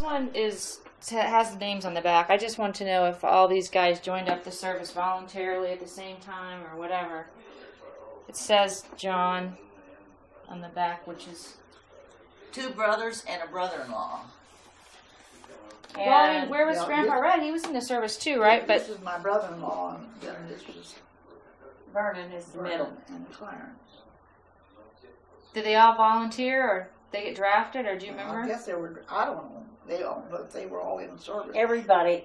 This one has the names on the back. I just want to know if all these guys joined up the service voluntarily at the same time or whatever. It says John on the back, which is 2 brothers and a brother-in-law. Well, I mean, where was Grandpa Red? He was in the service too, right? This is my brother-in-law, and then this was Vernon is the middle. And Clarence. Did they all volunteer, or they get drafted, or do you remember? I guess they were. I don't know. But they were all in service. Everybody,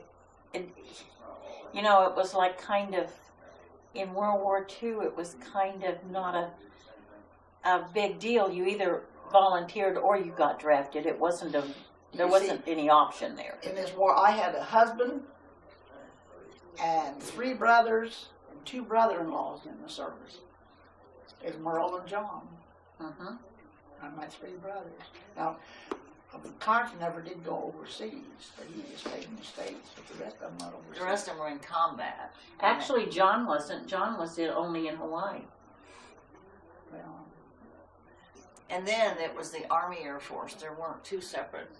you know, it was like kind of in World War II. It was kind of not a big deal. You either volunteered or you got drafted. It wasn't there wasn't any option there. In this war, I had a husband and 3 brothers and 2 brother-in-laws in the service. There's Merle and John. And my 3 brothers. Now, Clarence never did go overseas, but he just stayed in the States, but the rest of them went overseas. The rest of them were in combat. Actually, John wasn't. John was only in Hawaii. Well, and then it was the Army Air Force. There weren't 2 separate.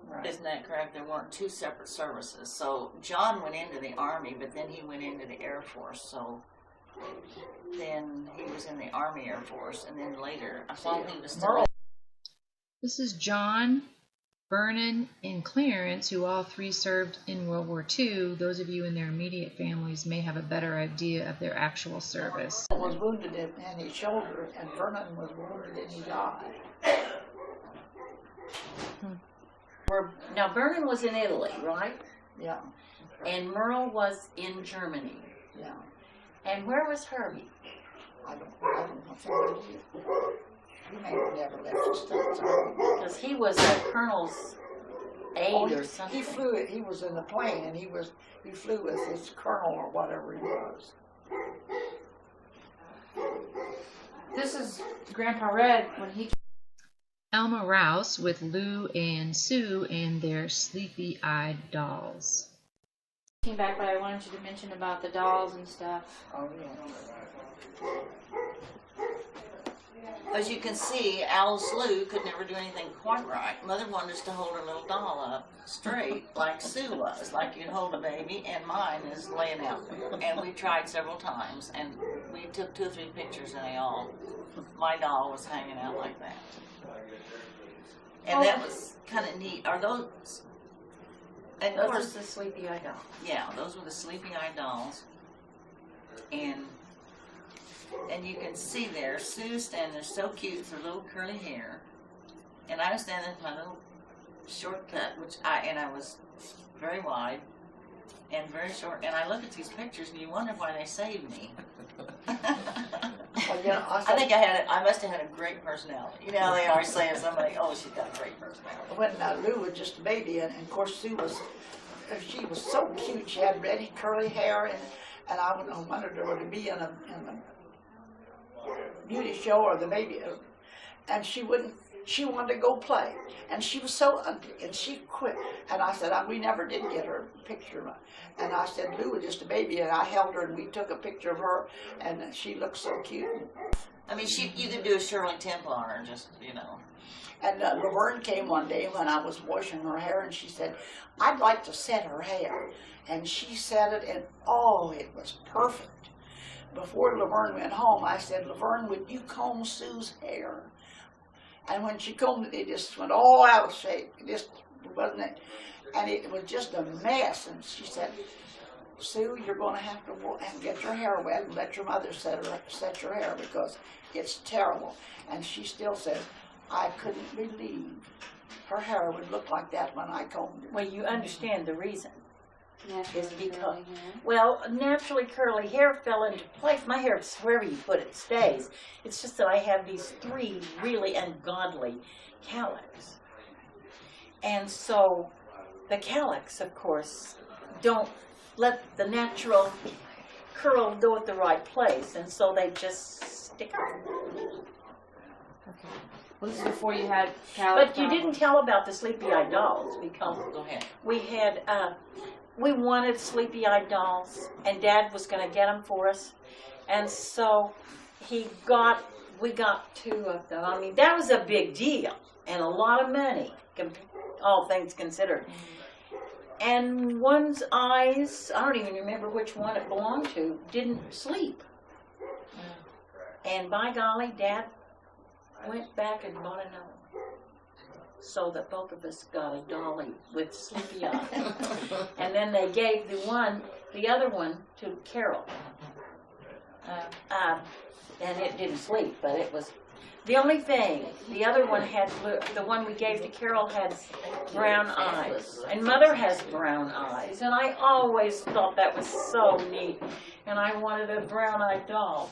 Right. Isn't that correct? There weren't 2 separate services. So John went into the Army, but then he went into the Air Force. So then he was in the Army Air Force, and then later, I thought he was still. This is John, Vernon, and Clarence, who all 3 served in World War II. Those of you in their immediate families may have a better idea of their actual service. He was wounded in his shoulder, and Vernon was wounded and he died. Now, Vernon was in Italy, right? Yeah. And Merle was in Germany. Yeah. And where was Herbie? I don't know. He may have never left the States. Because he was a colonel's aide or something. He flew. He was in the plane, and he flew with his colonel or whatever he was. This is Grandpa Red when he. Elmer Rouse with Lou and Sue and their sleepy-eyed dolls. Came back, but I wanted you to mention about the dolls and stuff. Oh yeah. As you can see, Alice Lou could never do anything quite right. Mother wanted us to hold her little doll up straight, like Sue was, like you'd hold a baby, and mine is laying out. And we tried several times, and we took 2 or 3 pictures, and my doll was hanging out like that. And that was kind of neat. Are those? And of course, the sleepy-eyed doll. Yeah, those were the sleepy-eyed dolls. And you can see there, Sue standing there so cute with her little curly hair. And I was standing with my little shortcut, I was very wide and very short. And I look at these pictures and you wonder why they saved me. Well, yeah, I think I must have had a great personality. You know, they always say of somebody, oh, she's got a great personality. When Lou was just a baby, and of course Sue she was so cute. She had reddy curly hair, and I wanted her to be in a beauty show or the baby, and she wouldn't. She wanted to go play, and she was so ugly, and she quit. And I said, we never did get her picture. And I said, Lou was just a baby, and I held her, and we took a picture of her, and she looked so cute. I mean, you could do a Shirley Temple on her, just, you know. And Laverne came one day when I was washing her hair, and she said, I'd like to set her hair. And she set it, and oh, it was perfect. Before Laverne went home, I said, Laverne, would you comb Sue's hair? And when she combed it, it just went all out of shape. It just wasn't it. And it was just a mess. And she said, Sue, you're going to have to get your hair wet and let your mother set your hair because it's terrible. And she still says, I couldn't believe her hair would look like that when I combed it. Well, you understand the reason. Naturally Is because, curly hair. well, naturally curly hair fell into place. My hair, wherever you put it, stays. It's just that I have these 3 really ungodly cowlicks. And so the cowlicks, of course, don't let the natural curl go at the right place, and so they just stick up. Okay. Well, this is before you had cowlick. But you didn't tell about the sleepy-eyed dolls because we had. We wanted sleepy-eyed dolls, and Dad was going to get them for us, and so we got 2 of them. I mean, that was a big deal and a lot of money. all things considered. And one's eyes, I don't even remember which one it belonged to, didn't sleep. And by golly, Dad went back and bought another one. So that both of us got a dolly with sleepy eyes. And then they gave the other one to Carol. And it didn't sleep, but it was the only thing. The other one had the one we gave to Carol had brown eyes, and Mother has brown eyes, and I always thought that was so neat, and I wanted a brown-eyed doll.